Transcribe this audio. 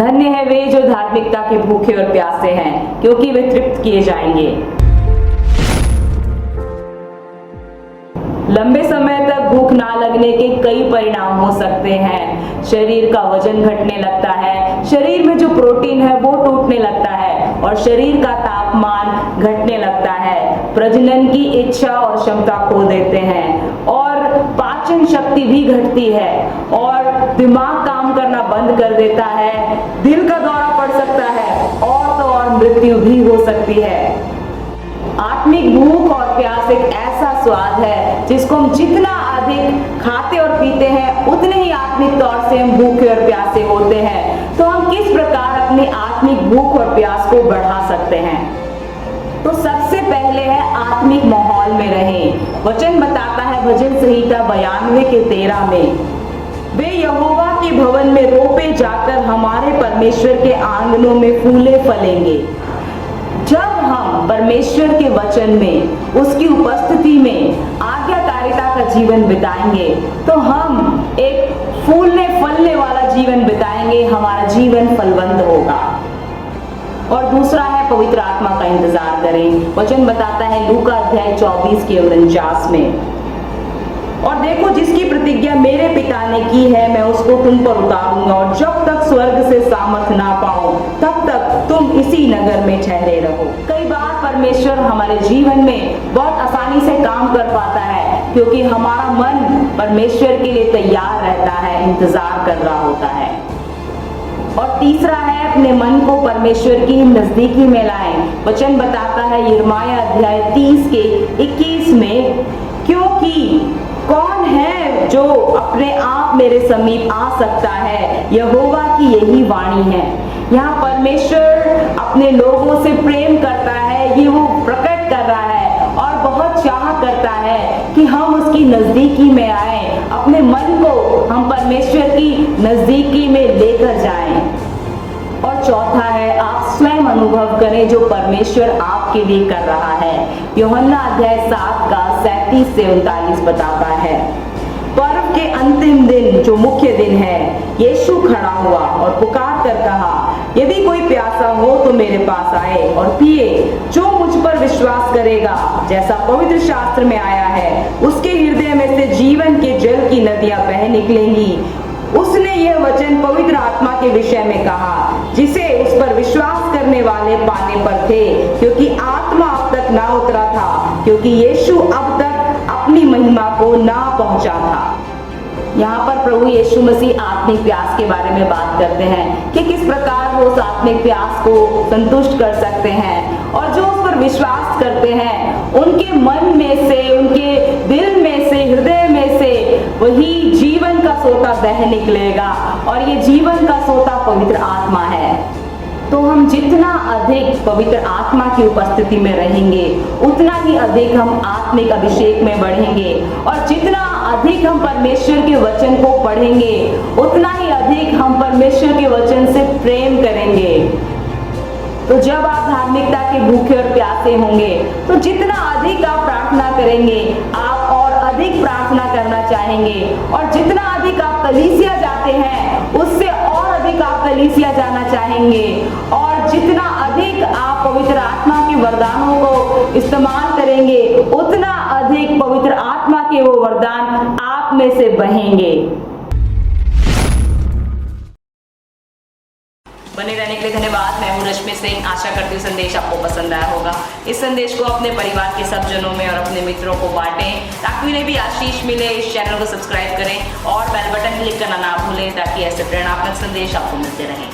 धन्य है वे जो धार्मिकता के भूखे और प्यासे हैं, क्योंकि वे तृप्त किए जाएंगे। लंबे समय तक भूख ना लगने के कई परिणाम हो सकते हैं। शरीर का वजन घटने लगता है, शरीर में जो प्रोटीन है वो टूटने लगता है और शरीर का तापमान घटने लगता है। प्रजनन की इच्छा और क्षमता खो देते हैं और पाचन शक्ति भी घटती है और दिमाग काम करना बंद कर देता है। दिल का दौरा पड़ सकता है और तो और मृत्यु भी हो सकती है। आत्मिक भूख और प्यास एक ऐसा स्वाद है जिसको हम जितना अधिक खाते और पीते हैं उतने ही आत्मिक तौर से हम भूखे और प्यासे होते हैं। तो हम किस प्रकार अपनी आत्मिक भूख और प्यास को बढ़ा सकते हैं? तो सबसे पहले है आत्मिक माहौल में रहें। वचन बताता है भजन संहिता 92 के 13 में, वे यहोवा के भवन में रोपे जाकर हमारे परमेश्वर के आंगनों में फूले फलेंगे। जब हम परमेश्वर के वचन में, उसकी उपस्थिति में आज्ञाकारिता का जीवन बिताएंगे तो हम एक फूलने फलने वाला जीवन बिताएंगे, हमारा जीवन फलवंत होगा। और दूसरा है पवित्र आत्मा का इंतजार करें। वचन बताता है लूका अध्याय 24 के 49 में, और देखो जिसकी प्रतिज्ञा मेरे पिता ने की है मैं उसको तुम पर उतारूंगा, और जब तक स्वर्ग से सामर्थ ना पाओ तब तक तुम इसी नगर में ठहरे रहो। कई बार परमेश्वर हमारे जीवन में बहुत आसानी से काम कर पाता है क्योंकि हमारा मन परमेश्वर के लिए तैयार रहता है, इंतजार कर रहा होता है। और तीसरा है अपने मन को परमेश्वर की नजदीकी में लाएं। वचन बताता है यिर्मयाह अध्याय 30 के 21 में, क्योंकि कौन है जो अपने आप मेरे समीप आ सकता है, यहोवा की यही वाणी है। यहाँ परमेश्वर अपने लोगों से प्रेम करता है, ये वो प्रकट कर रहा है और बहुत चाह करता है कि हम उसकी नजदीकी में आए, अपने मन को हम परमेश्वर की नजदीकी में लेकर जाएं। और चौथा है आप स्वयं अनुभव करें जो परमेश्वर आपके लिए कर रहा है। यूहन्ना अध्याय 7 का 37 से 39 बताता है, पर्व के अंतिम दिन जो मुख्य दिन है, यीशु खड़ा हुआ और पुकार कर कहा, यदि कोई प्यासा हो तो मेरे पास आए और पिए। जो मुझ पर विश्वास करेगा, जैसा पवित्र शास्त्र में आया है, उसके हृदय में से जीवन के जल की नदियां बह निकलेंगी। उसने यह वचन पवित्र आत्मा के विषय में कहा, जिसे उस पर विश्वास करने वाले पाने पर थे, क्योंकि आत्मा अब तक ना उतरा था, क्योंकि यीशु अब तक अपनी महिमा को ना पहुंचा था। यहाँ पर प्रभु यीशु मसीह आत्मिक प्यास के बारे में बात करते हैं कि किस प्रकार वो उस आत्मिक प्यास को संतुष्ट कर सकते हैं, और जो उस पर विश्वास करते हैं उनके मन में से, उनके दिल में से, हृदय में से वही जीवन का सोता बह निकलेगा, और ये जीवन का सोता पवित्र आत्मा है। तो हम जितना अधिक पवित्र आत्मा की उपस्थिति में रहेंगे उतना ही अधिक हम आत्मिक अभिषेक में बढ़ेंगे, और जितना अधिक हम परमेश्वर के वचन को पढ़ेंगे उतना ही अधिक हम परमेश्वर के वचन से प्रेम करेंगे। तो जब आप धार्मिकता के भूखे और प्यासे होंगे तो जितना अधिक आप प्रार्थना करेंगे आप और अधिक प्रार्थना करना चाहेंगे, और जितना अधिक आप कलीसिया जाते हैं उससे और अधिक आप कलीसिया जाना चाहेंगे, और जितना अधिक आप पवित्र आत्मा के वरदानों को इस्तेमाल करेंगे उतना अधिक पवित्र आत्मा के वो वरदान आप में से बहेंगे। बने रहने के लिए धन्यवाद। मैं हूं रश्मि सिंह। आशा करती हूँ संदेश आपको पसंद आया होगा। इस संदेश को अपने परिवार के सब जनों में और अपने मित्रों को बांटें ताकि उन्हें भी आशीष मिले। इस चैनल को सब्सक्राइब करें और बेल बटन क्लिक करना ना भूलें ताकि ऐसे प्रेरणात्मक संदेश आपको मिलते रहें।